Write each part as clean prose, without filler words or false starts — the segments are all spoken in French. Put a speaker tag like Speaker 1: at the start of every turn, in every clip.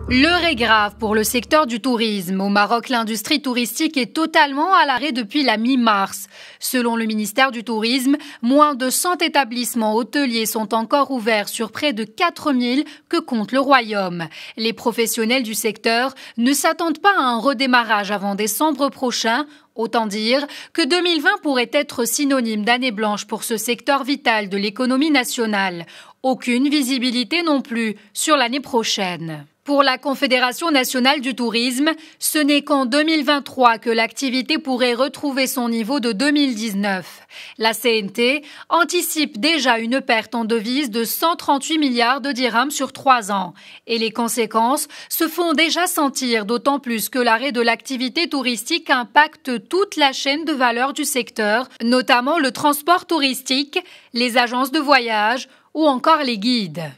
Speaker 1: L'heure est grave pour le secteur du tourisme. Au Maroc, l'industrie touristique est totalement à l'arrêt depuis la mi-mars. Selon le ministère du Tourisme, moins de 100 établissements hôteliers sont encore ouverts sur près de 4000 que compte le Royaume. Les professionnels du secteur ne s'attendent pas à un redémarrage avant décembre prochain. Autant dire que 2020 pourrait être synonyme d'année blanche pour ce secteur vital de l'économie nationale. Aucune visibilité non plus sur l'année prochaine. Pour la Confédération nationale du tourisme, ce n'est qu'en 2023 que l'activité pourrait retrouver son niveau de 2019. La CNT anticipe déjà une perte en devises de 138 milliards de dirhams sur 3 ans. Et les conséquences se font déjà sentir, d'autant plus que l'arrêt de l'activité touristique impacte toute la chaîne de valeur du secteur, notamment le transport touristique, les agences de voyage ou encore les guides.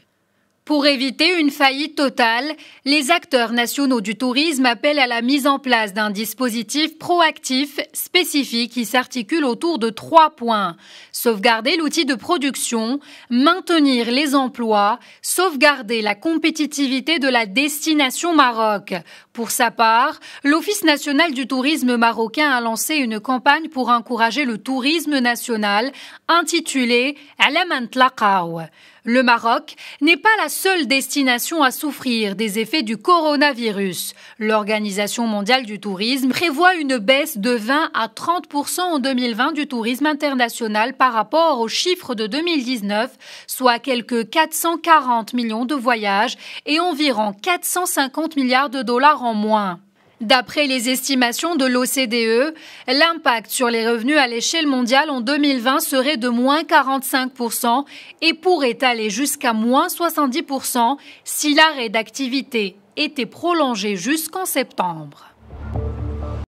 Speaker 1: Pour éviter une faillite totale, les acteurs nationaux du tourisme appellent à la mise en place d'un dispositif proactif spécifique qui s'articule autour de 3 points. Sauvegarder l'outil de production, maintenir les emplois, sauvegarder la compétitivité de la destination Maroc. Pour sa part, l'Office national du tourisme marocain a lancé une campagne pour encourager le tourisme national intitulée « Alaman Tlaqaw ». Le Maroc n'est pas la seule destination à souffrir des effets du coronavirus. L'Organisation mondiale du tourisme prévoit une baisse de 20 à 30% en 2020 du tourisme international par rapport aux chiffres de 2019, soit quelques 440 millions de voyages et environ 450 milliards de dollars en moins. D'après les estimations de l'OCDE, l'impact sur les revenus à l'échelle mondiale en 2020 serait de moins 45% et pourrait aller jusqu'à moins 70% si l'arrêt d'activité était prolongé jusqu'en septembre.